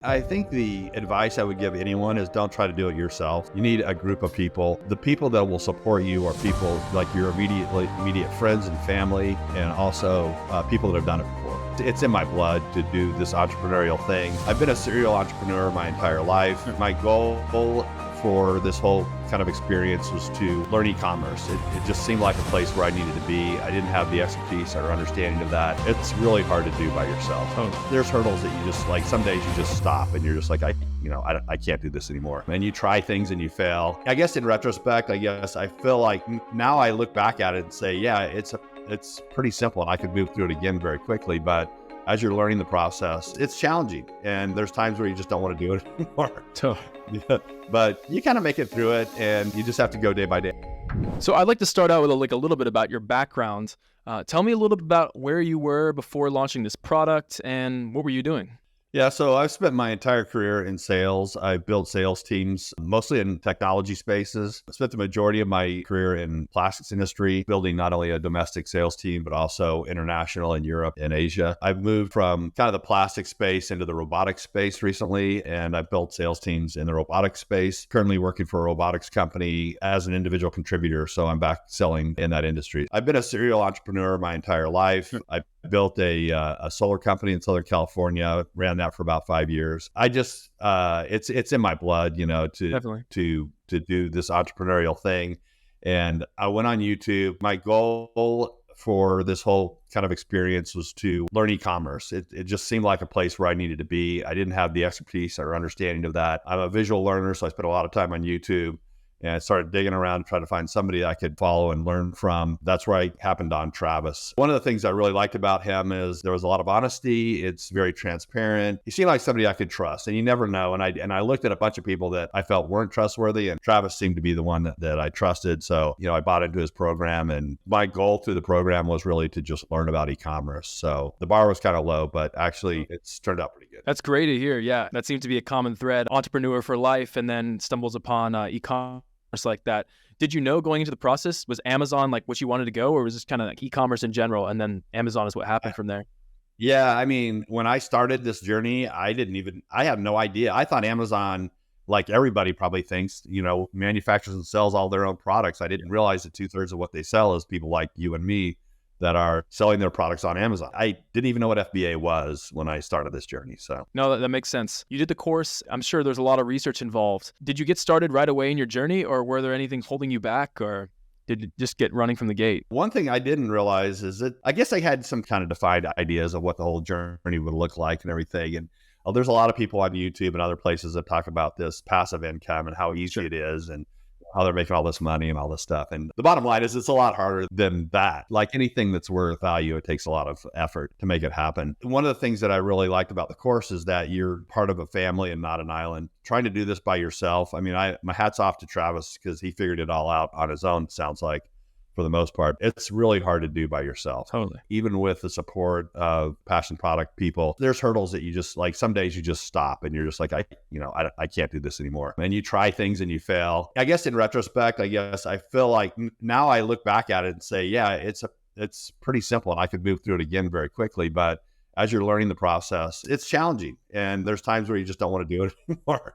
I think the advice I would give anyone is don't try to do it yourself. You need a group of people. The people that will support you are people like your immediate friends and family, and also people that have done it before. It's in my blood to do this entrepreneurial thing. I've been a serial entrepreneur my entire life. My goal for this whole kind of experience was to learn e-commerce. It just seemed like a place where I needed to be. I didn't have the expertise or understanding of that. It's really hard to do by yourself. There's hurdles that you just like, some days you just stop and you're just like, I can't do this anymore. And you try things and you fail. I guess in retrospect, I feel like now I look back at it and say, yeah, it's pretty simple and I could move through it again very quickly. But as you're learning the process, it's challenging. And there's times where you just don't want to do it anymore. Yeah. But you kind of make it through it and you just have to go day by day. So I'd like to start out with a little bit about your background. Tell me a little bit about where you were before launching this product and what were you doing? Yeah, so I've spent my entire career in sales. I've built sales teams, mostly in technology spaces. I spent the majority of my career in plastics industry, building not only a domestic sales team, but also international in Europe and Asia. I've moved from kind of the plastic space into the robotics space recently, and I've built sales teams in the robotics space. Currently working for a robotics company as an individual contributor, so I'm back selling in that industry. I've been a serial entrepreneur my entire life. I built a solar company in Southern California, ran that for about 5 years. I just, it's in my blood, Definitely. to do this entrepreneurial thing. And I went on YouTube. My goal for this whole kind of experience was to learn e-commerce. It just seemed like a place where I needed to be. I didn't have the expertise or understanding of that. I'm a visual learner, so I spent a lot of time on YouTube. And I started digging around to try to find somebody I could follow and learn from. That's where I happened on Travis. One of the things I really liked about him is there was a lot of honesty. It's very transparent. He seemed like somebody I could trust, and you never know. And I looked at a bunch of people that I felt weren't trustworthy, and Travis seemed to be the one that I trusted. So, I bought into his program, and my goal through the program was really to just learn about e-commerce. So the bar was kind of low, but actually it's turned out pretty good. That's great to hear. Yeah, that seems to be a common thread. Entrepreneur for life, and then stumbles upon e-commerce like that. Did you know going into the process, was Amazon like what you wanted to go, or was this kind of like e-commerce in general, and then Amazon is what happened from there? Yeah, I mean, when I started this journey, I had no idea. I thought Amazon, like everybody probably thinks, manufactures and sells all their own products. I didn't realize that 2/3 of what they sell is people like you and me that are selling their products on Amazon. I didn't even know what FBA was when I started this journey. So No, that makes sense. You did the course. I'm sure there's a lot of research involved. Did you get started right away in your journey, or were there anything holding you back, or did you just get running from the gate? one thing I didn't realize is that I guess I had some kind of defined ideas of what the whole journey would look like and everything. And there's a lot of people on YouTube and other places that talk about this passive income and how easy it is and how they're making all this money and all this stuff. And the bottom line is it's a lot harder than that. Like anything that's worth value, it takes a lot of effort to make it happen. One of the things that I really liked about the course is that you're part of a family and not an island. Trying to do this by yourself. I mean, my hat's off to Travis because he figured it all out on his own, sounds like, for the most part. It's really hard to do by yourself. Totally. Even with the support of passion product people, there's hurdles that you just like, some days you just stop and you're just like, I can't do this anymore. And you try things and you fail. I guess in retrospect, I feel like now I look back at it and say, yeah, it's pretty simple and I could move through it again very quickly. But as you're learning the process, it's challenging. And there's times where you just don't want to do it anymore.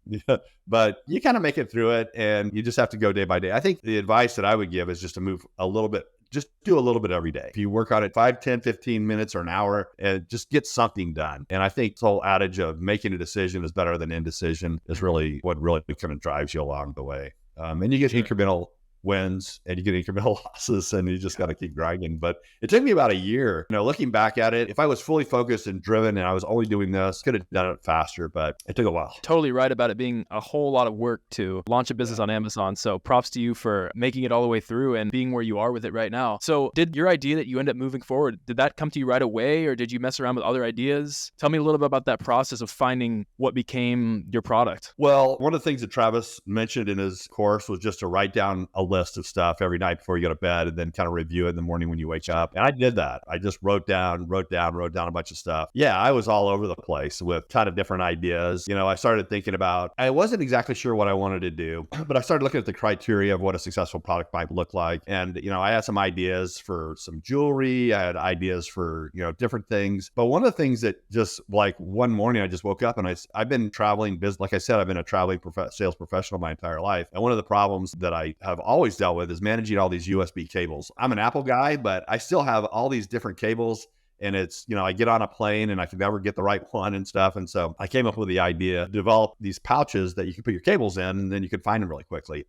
Yeah, but you kind of make it through it and you just have to go day by day. I think the advice that I would give is just to move a little bit, just do a little bit every day. If you work on it 5, 10, 15 minutes or an hour, and just get something done. And I think the whole adage of making a decision is better than indecision is really what really kind of drives you along the way. And you get incremental wins and you get incremental losses and you just got to keep grinding. But it took me about a year, looking back at it. If I was fully focused and driven and I was only doing this, could have done it faster, but it took a while. Totally right about it being a whole lot of work to launch a business on Amazon. So props to you for making it all the way through and being where you are with it right now. So did your idea that you end up moving forward, did that come to you right away, or did you mess around with other ideas? Tell me a little bit about that process of finding what became your product. Well, one of the things that Travis mentioned in his course was just to write down a list of stuff every night before you go to bed and then kind of review it in the morning when you wake up. And I did that. I just wrote down a bunch of stuff. Yeah, I was all over the place with kind of different ideas. I started thinking about, I wasn't exactly sure what I wanted to do, but I started looking at the criteria of what a successful product might look like. And, I had some ideas for some jewelry. I had ideas for, different things. But one of the things that just like one morning I just woke up and I've been traveling business. Like I said, I've been a traveling sales professional my entire life. And one of the problems that I have always dealt with is managing all these USB cables. I'm an Apple guy, but I still have all these different cables. And it's, I get on a plane and I can never get the right one and stuff. And so I came up with the idea to develop these pouches that you can put your cables in and then you can find them really quickly.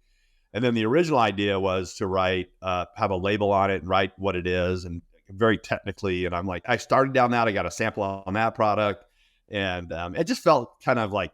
And then the original idea was to write, have a label on it and write what it is and very technically. And I'm like, I started down that. I got a sample on that product. And it just felt kind of like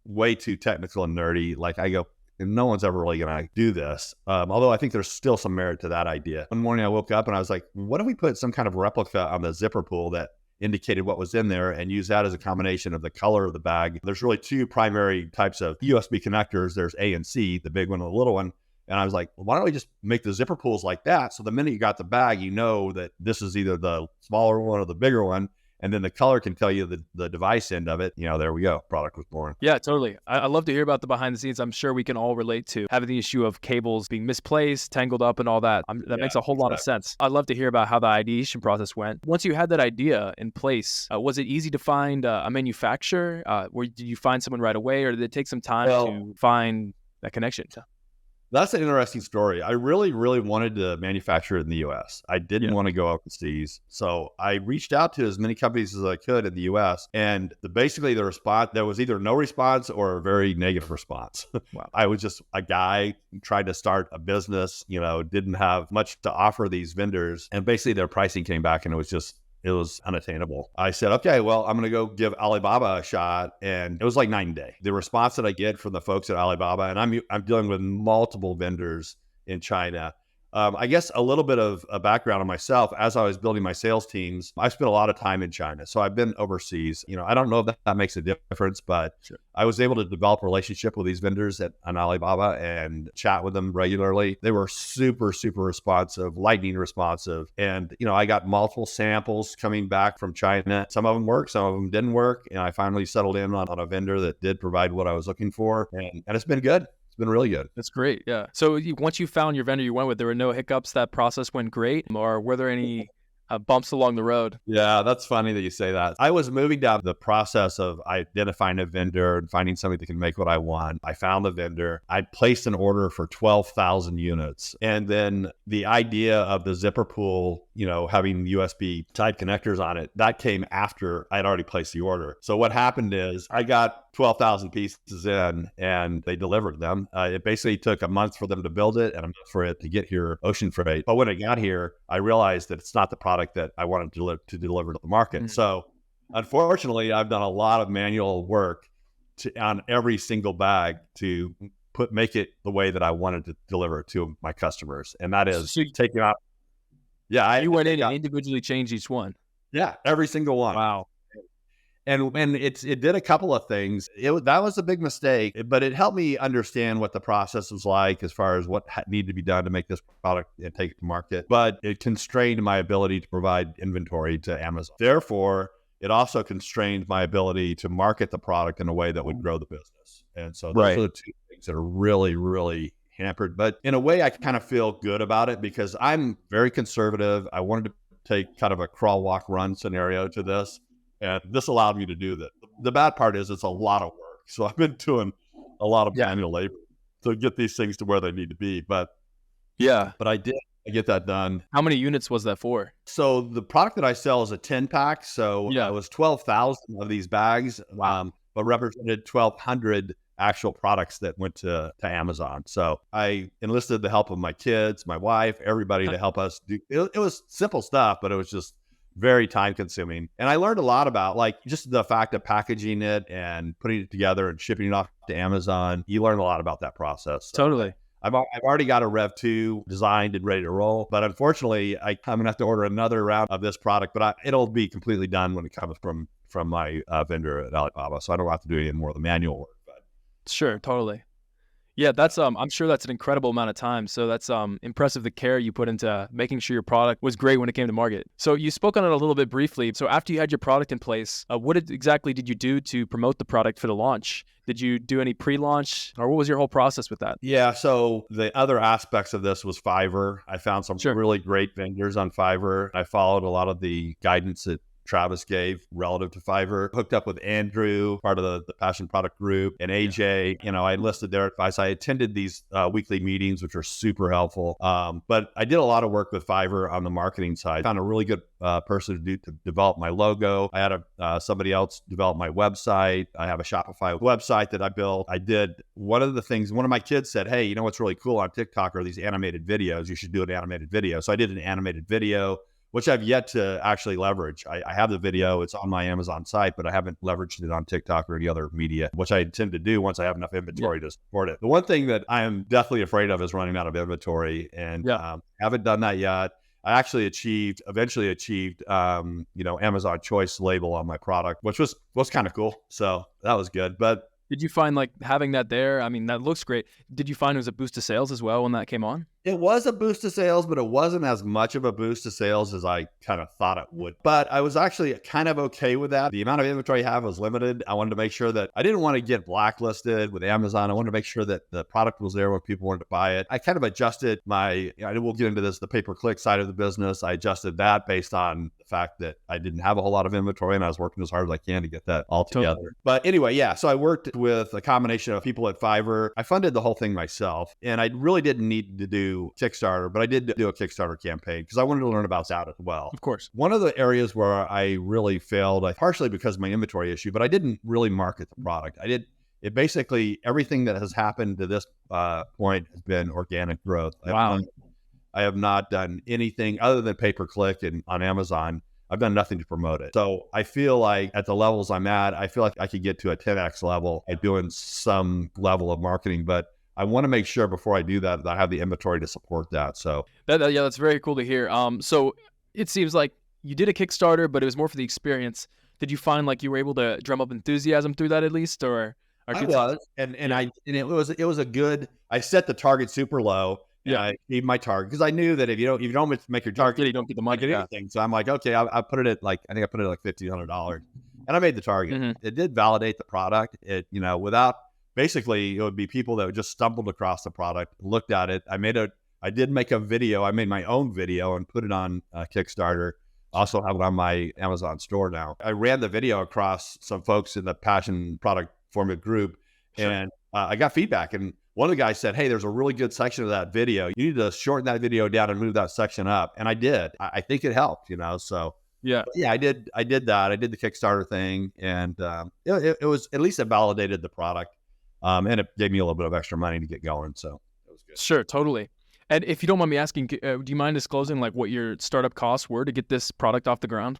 way too technical and nerdy. Like I go, and no one's ever really going to do this. Although I think there's still some merit to that idea. One morning I woke up and I was like, what if we put some kind of replica on the zipper pull that indicated what was in there and use that as a combination of the color of the bag? There's really two primary types of USB connectors. There's A and C, the big one and the little one. And I was like, well, why don't we just make the zipper pulls like that? So the minute you got the bag, you know that this is either the smaller one or the bigger one. And then the color can tell you the device end of it. There we go. Product was born. Yeah, totally. I love to hear about the behind the scenes. I'm sure we can all relate to having the issue of cables being misplaced, tangled up and all that. That makes a whole lot of sense. I'd love to hear about how the ideation process went. Once you had that idea in place, was it easy to find a manufacturer? Did you find someone right away or did it take some time to find that connection? That's an interesting story. I really, really wanted to manufacture it in the U.S. I didn't want to go overseas. So I reached out to as many companies as I could in the U.S. And basically the response, there was either no response or a very negative response. Wow. I was just a guy trying to start a business, didn't have much to offer these vendors. And basically their pricing came back and it was unattainable. I said, okay, well, I'm going to go give Alibaba a shot. And it was like night and day. The response that I get from the folks at Alibaba, and I'm dealing with multiple vendors in China. I guess a little bit of a background on myself. As I was building my sales teams, I spent a lot of time in China. So I've been overseas. I don't know if that makes a difference, but sure. I was able to develop a relationship with these vendors on Alibaba and chat with them regularly. They were super, super responsive, lightning responsive. And, I got multiple samples coming back from China. Some of them worked, some of them didn't work. And I finally settled in on a vendor that did provide what I was looking for. And it's been good. Been really good. That's great. Yeah. So once you found your vendor you went with, there were no hiccups. That process went great, or were there any bumps along the road? Yeah, that's funny that you say that. I was moving down the process of identifying a vendor and finding somebody that can make what I want. I found the vendor. I placed an order for 12,000 units. And then the idea of the zipper pull, having USB type connectors on it, that came after I'd already placed the order. So what happened is I got 12,000 pieces in and they delivered them. It basically took a month for them to build it and a month for it to get here ocean freight. But when it got here, I realized that it's not the product that I wanted to deliver to the market. Mm-hmm. So unfortunately, I've done a lot of manual work on every single bag to make it the way that I wanted to deliver to my customers. And that is taking out. Yeah. You went in and individually changed each one. Yeah. Every single one. Wow. And it did a couple of things. That was a big mistake, but it helped me understand what the process was like as far as what needed to be done to make this product and take it to market. But it constrained my ability to provide inventory to Amazon. Therefore, it also constrained my ability to market the product in a way that would grow the business. And so those are the two things that are really, really hampered. But in a way, I kind of feel good about it because I'm very conservative. I wanted to take kind of a crawl, walk, run scenario to this. And this allowed me to do that. The bad part is it's a lot of work. So I've been doing a lot of manual labor to get these things to where they need to be. But I did get that done. How many units was that for? So the product that I sell is a 10-pack. So it was 12,000 of these bags, but represented 1,200 actual products that went to Amazon. So I enlisted the help of my kids, my wife, everybody to help us do it. It was simple stuff, but it was just very time consuming. And I learned a lot about just the fact of packaging it and putting it together and shipping it off to Amazon. You learn a lot about that process. So totally. I've already got a Rev 2 designed and ready to roll, but unfortunately I'm going to have to order another round of this product, but it'll be completely done when it comes from my vendor at Alibaba. So I don't have to do any more of the manual work. But sure, totally. Yeah, that's I'm sure that's an incredible amount of time. So that's impressive the care you put into making sure your product was great when it came to market. So you spoke on it a little bit briefly. So after you had your product in place, exactly did you do to promote the product for the launch? Did you do any pre-launch, or what was your whole process with that? Yeah. So the other aspects of this was Fiverr. I found some Sure. really great vendors on Fiverr. I followed a lot of the guidance that Travis gave relative to Fiverr. Hooked up with Andrew, part of the Passion Product Group, and AJ. You know, I enlisted their advice. I attended these weekly meetings, which are super helpful. But I did a lot of work with Fiverr on the marketing side. Found a really good person to develop my logo. I had somebody else develop my website. I have a Shopify website that I built. I did one of the things. One of my kids said, "Hey, you know what's really cool on TikTok are these animated videos. You should do an animated video." So I did an animated video, which I've yet to actually leverage. I have the video, it's on my Amazon site, but I haven't leveraged it on TikTok or any other media, which I intend to do once I have enough inventory to support it. The one thing that I am definitely afraid of is running out of inventory, and haven't done that yet. I actually eventually achieved, Amazon Choice label on my product, which was kind of cool. So that was good. But Did you find like having that there? I mean, that looks great. Did you find it was a boost to sales as well when that came on? it was a boost to sales, but it wasn't as much of a boost to sales as I kind of thought it would. But I was actually kind of okay with that. The amount of inventory I have was limited. I wanted to make sure that I didn't want to get blacklisted with Amazon. I wanted to make sure that the product was there when people wanted to buy it. I kind of adjusted we'll get into this, the pay-per-click side of the business. I adjusted that based on the fact that I didn't have a whole lot of inventory and I was working as hard as I can to get that all together. Totally. But anyway, yeah. So I worked with a combination of people at Fiverr. I funded the whole thing myself, and I really didn't need to do Kickstarter, but I did do a Kickstarter campaign because I wanted to learn about that as well. Of course. One of the areas where I really failed, partially because of my inventory issue, but I didn't really market the product. It basically, everything that has happened to this point has been organic growth. Wow. I have not done anything other than pay-per-click and on Amazon. I've done nothing to promote it. So I feel like at the levels I'm at, I feel like I could get to a 10x level at doing some level of marketing, but I want to make sure before I do that I have the inventory to support that. So that's very cool to hear. So it seems like you did a Kickstarter, but it was more for the experience. Did you find like you were able to drum up enthusiasm through that at least, or? I was, and it was a good. I set the target super low. Yeah, I gave my target because I knew that if you don't make your target, you don't get the money. Get anything. So I'm like, okay, I put it at I think I put it at like $1,500, and I made the target. Mm-hmm. It did validate the product. Without basically, it would be people that just stumbled across the product, looked at it. I did make a video. I made my own video and put it on Kickstarter. Also have it on my Amazon store now. I ran the video across some folks in the Passion Product Formula group, and I got feedback. And one of the guys said, "Hey, there's a really good section of that video. You need to shorten that video down and move that section up." And I did. I think it helped, So yeah, I did that. I did the Kickstarter thing, and it was, at least it validated the product, and it gave me a little bit of extra money to get going. So it was good. Sure, totally. And if you don't mind me asking, do you mind disclosing like what your startup costs were to get this product off the ground?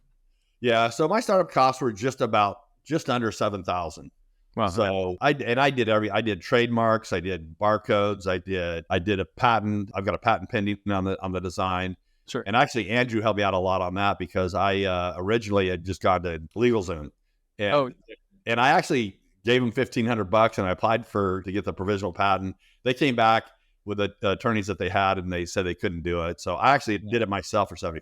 Yeah. So my startup costs were just under $7,000. Wow. So I did trademarks, I did barcodes, I did a patent. I've got a patent pending on the design. Sure. And actually Andrew helped me out a lot on that because I originally had just gone to LegalZoom, and I actually gave him $1,500 and I applied to get the provisional patent. They came back with the attorneys that they had and they said they couldn't do it. So I actually did it myself for $75.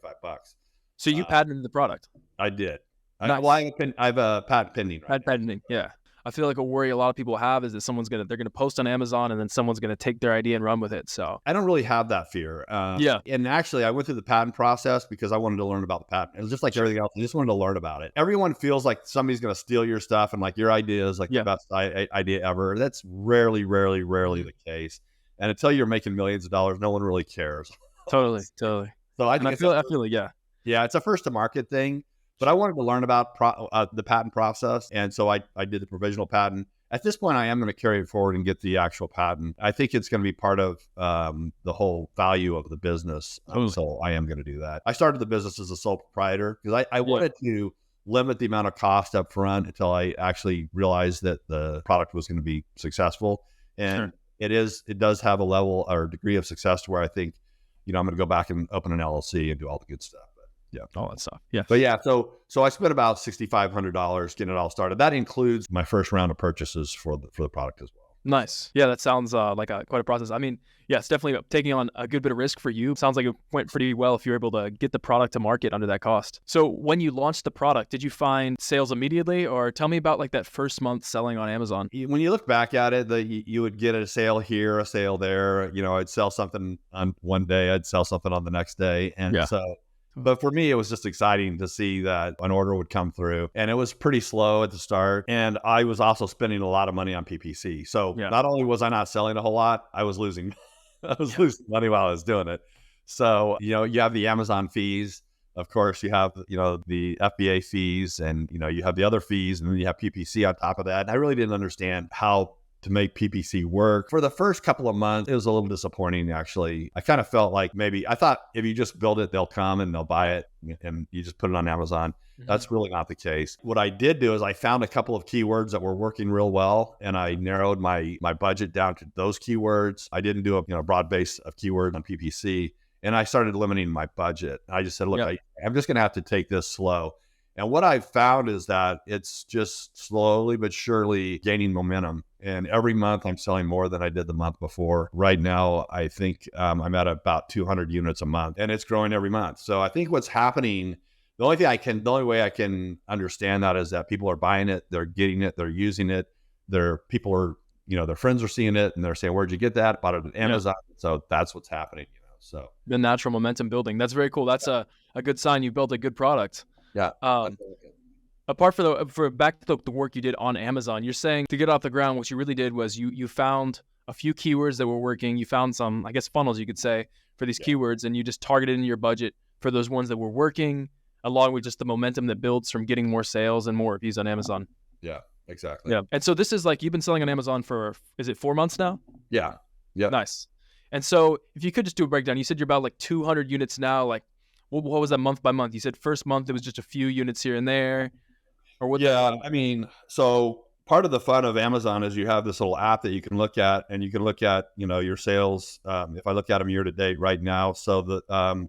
So you patented the product? I did. Nice. I have a patent pending. Patenting, yeah. I feel like a worry a lot of people have is that they're gonna post on Amazon and then someone's gonna take their idea and run with it. So I don't really have that fear. And actually, I went through the patent process because I wanted to learn about the patent. It was just like everything else. I just wanted to learn about it. Everyone feels like somebody's gonna steal your stuff and like your idea is like the best idea ever. That's rarely the case. And until you're making millions of dollars, no one really cares. Totally. So I feel like it's a first to market thing. But I wanted to learn about the patent process. And so I did the provisional patent. At this point, I am going to carry it forward and get the actual patent. I think it's going to be part of the whole value of the business. So I am going to do that. I started the business as a sole proprietor because I wanted to limit the amount of cost up front until I actually realized that the product was going to be successful. And it does have a level or degree of success to where I think, I'm going to go back and open an LLC and do all the good stuff. Yeah, all that stuff. Yeah, but so I spent about $6,500 getting it all started. That includes my first round of purchases for the product as well. Nice. Yeah, that sounds like quite a process. I mean, yeah, it's definitely taking on a good bit of risk for you. Sounds like it went pretty well if you're able to get the product to market under that cost. So when you launched the product, did you find sales immediately, or tell me about like that first month selling on Amazon? When you look back at it, you would get a sale here, a sale there. I'd sell something on one day, I'd sell something on the next day. And Yeah. so, but for me, it was just exciting to see that an order would come through, and it was pretty slow at the start. And I was also spending a lot of money on PPC. So Yeah. not only was I not selling a whole lot, I was losing, I was losing money while I was doing it. So, you have the Amazon fees. Of course, you have, the FBA fees, and, you have the other fees, and then you have PPC on top of that. And I really didn't understand how to make PPC work. For the first couple of months, it was a little disappointing, actually. I kind of felt like I thought if you just build it, they'll come and they'll buy it, and you just put it on Amazon. That's really not the case. What I did do is I found a couple of keywords that were working real well, and I narrowed my budget down to those keywords. I didn't do a broad base of keywords on PPC, and I started limiting my budget. I just said, look, Yep. I'm just going to have to take this slow. And what I've found is that it's just slowly but surely gaining momentum. And every month I'm selling more than I did the month before. Right now, I think I'm at about 200 units a month, and it's growing every month. So I think what's happening, the only way I can understand that is that people are buying it, they're getting it, they're using it. Their friends are seeing it, and they're saying, "Where'd you get that?" Bought it on Amazon. So that's what's happening. So The natural momentum building. That's very cool. That's a good sign you built a good product. yeah. Apart for back to the work you did on Amazon, you're saying to get off the ground, what you really did was you found a few keywords that were working. You found some, I guess, funnels, you could say, for these keywords, and you just targeted in your budget for those ones that were working, along with just the momentum that builds from getting more sales and more reviews on Amazon. Yeah, exactly. Yeah. And so this is like, you've been selling on Amazon for, is it 4 months now? Yeah. Yeah. Nice. And so if you could just do a breakdown, you said you're about like 200 units now. Like, what was that month by month? You said first month, it was just a few units here and there. Or what? Yeah, I mean, so part of the fun of Amazon is you have this little app that you can look at, and you can look at, your sales. If I look at them year to date right now, so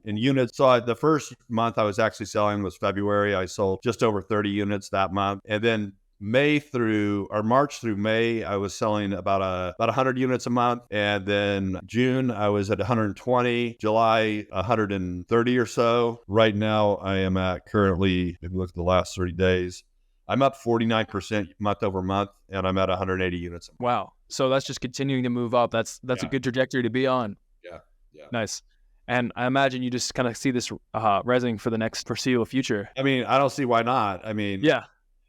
in units, so the first month I was actually selling was February. I sold just over 30 units that month, and then March through May, I was selling about 100 units a month. And then June, I was at 120, July, 130 or so. Right now, I am at currently, if you look at the last 30 days, I'm up 49% month over month, and I'm at 180 units a month. Wow. So that's just continuing to move up. That's a good trajectory to be on. Yeah. Yeah. Nice. And I imagine you just kind of see this rising for the next foreseeable future. I mean, I don't see why not. I mean, yeah.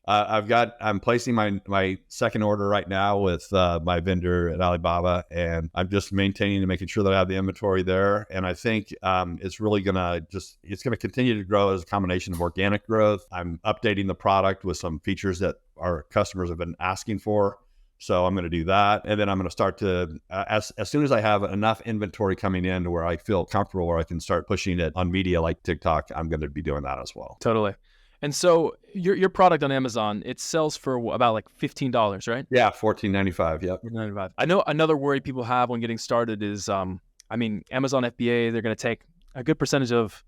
I'm placing my second order right now with my vendor at Alibaba, and I'm just maintaining and making sure that I have the inventory there. And I think it's really it's going to continue to grow as a combination of organic growth. I'm updating the product with some features that our customers have been asking for. So I'm going to do that. And then I'm going to start to, as soon as I have enough inventory coming in to where I feel comfortable where I can start pushing it on media like TikTok, I'm going to be doing that as well. Totally. And so your product on Amazon, it sells for about like $15, right? Yeah, $14.95. Yep. $14.95. I know another worry people have when getting started is, Amazon FBA, they're going to take a good percentage of,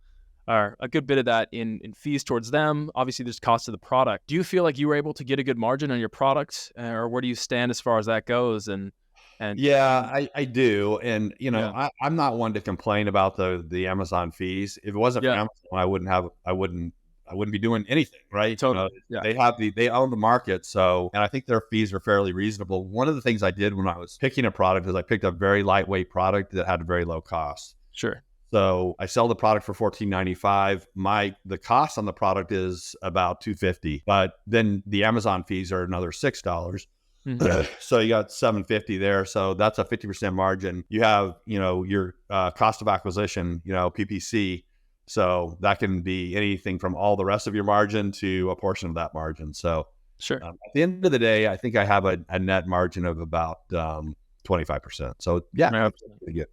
or a good bit of that in fees towards them. Obviously, there's cost of the product. Do you feel like you were able to get a good margin on your product, or where do you stand as far as that goes? And yeah, I do. And, I'm not one to complain about the Amazon fees. If it wasn't for Amazon, I wouldn't be doing anything, right? Totally. They own the market. So, and I think their fees are fairly reasonable. One of the things I did when I was picking a product is I picked a very lightweight product that had a very low cost. Sure. So I sell the product for $14.95. The cost on the product is about $2.50, but then the Amazon fees are another $6. Mm-hmm. So you got $7.50 there. So that's a 50% margin. You have, your cost of acquisition, PPC. So that can be anything from all the rest of your margin to a portion of that margin. So sure. At the end of the day, I think I have a net margin of about 25%. So yeah, pretty good.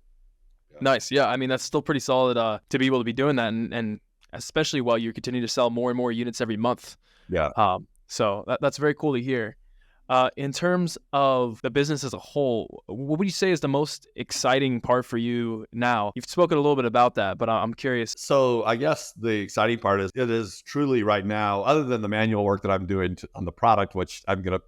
Nice. Yeah. I mean, that's still pretty solid to be able to be doing that. And especially while you continue to sell more and more units every month. Yeah. So that's very cool to hear. In terms of the business as a whole, what would you say is the most exciting part for you now? You've spoken a little bit about that, but I'm curious. So I guess the exciting part is it is truly right now, other than the manual work that I'm doing on the product, which I'm going to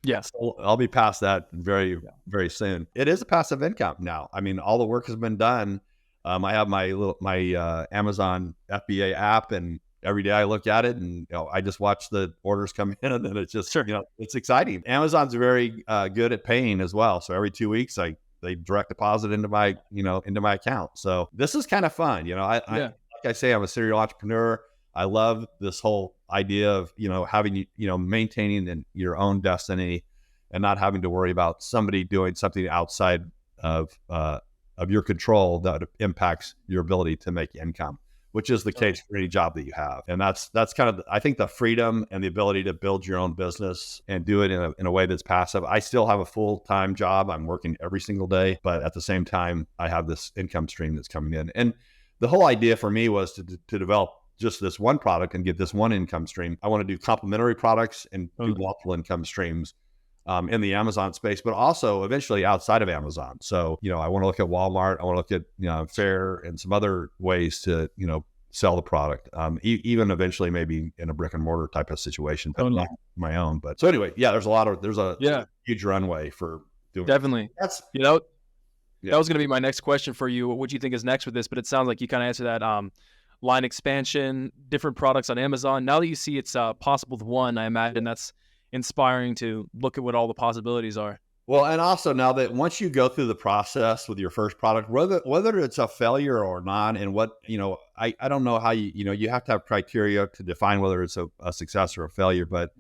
Yes. So I'll be past that very, Yeah. very soon. It is a passive income now. I mean, all the work has been done. I have my Amazon FBA app, and every day I look at it, and I just watch the orders come in, and then it's just Sure. it's exciting. Amazon's very good at paying as well. So every 2 weeks, they direct deposit into my into my account. So this is kind of fun. I Yeah. like I say, I'm a serial entrepreneur. I love this whole idea of having maintaining your own destiny and not having to worry about somebody doing something outside of your control that impacts your ability to make income, which is the case for any job that you have. And that's kind of, I think, the freedom and the ability to build your own business and do it in a way that's passive. I still have a full-time job. I'm working every single day, but at the same time, I have this income stream that's coming in. And the whole idea for me was to develop just this one product and get this one income stream. I want to do complementary products and do multiple income streams in the Amazon space, but also eventually outside of Amazon. So, I want to look at Walmart. I want to look at Fair and some other ways to, sell the product. Even eventually maybe in a brick and mortar type of situation, but not my own. But so anyway, yeah, there's a huge runway for doing Definitely. That's That was going to be my next question for you. What do you think is next with this? But it sounds like you kind of answered that. Line expansion, different products on Amazon. Now that you see it's possible with one, I imagine that's inspiring to look at what all the possibilities are. Well, and also now that once you go through the process with your first product, whether it's a failure or not, and I don't know how you have to have criteria to define whether it's a success or a failure. But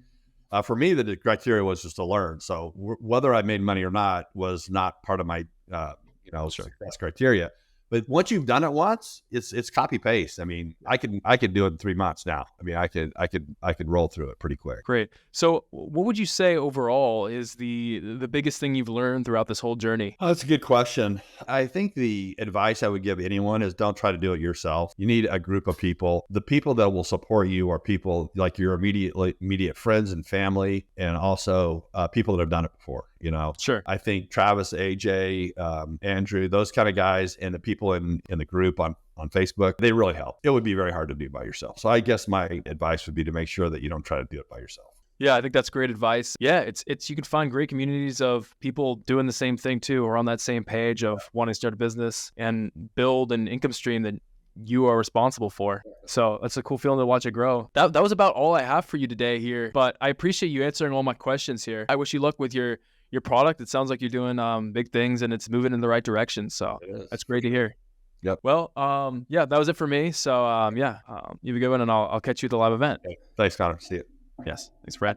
for me, the criteria was just to learn. So whether I made money or not was not part of my success criteria. But once you've done it once, it's copy paste. I mean, I could do it in 3 months now. I mean, I could roll through it pretty quick. Great. So what would you say overall is the biggest thing you've learned throughout this whole journey? Oh, that's a good question. I think the advice I would give anyone is don't try to do it yourself. You need a group of people. The people that will support you are people like your immediate friends and family, and also people that have done it before. Sure. I think Travis, AJ, Andrew, those kind of guys, and the people in the group on Facebook, they really help. It would be very hard to do by yourself. So I guess my advice would be to make sure that you don't try to do it by yourself. Yeah, I think that's great advice. Yeah, it's you can find great communities of people doing the same thing too, or on that same page of wanting to start a business and build an income stream that you are responsible for. So that's a cool feeling to watch it grow. That was about all I have for you today here, but I appreciate you answering all my questions here. I wish you luck with your product. It sounds like you're doing big things and it's moving in the right direction. So that's great to hear. Yep. Well, yeah, that was it for me. So you have a good one, and I'll catch you at the live event. Okay. Thanks, Connor. See you. Yes. Thanks, Brad.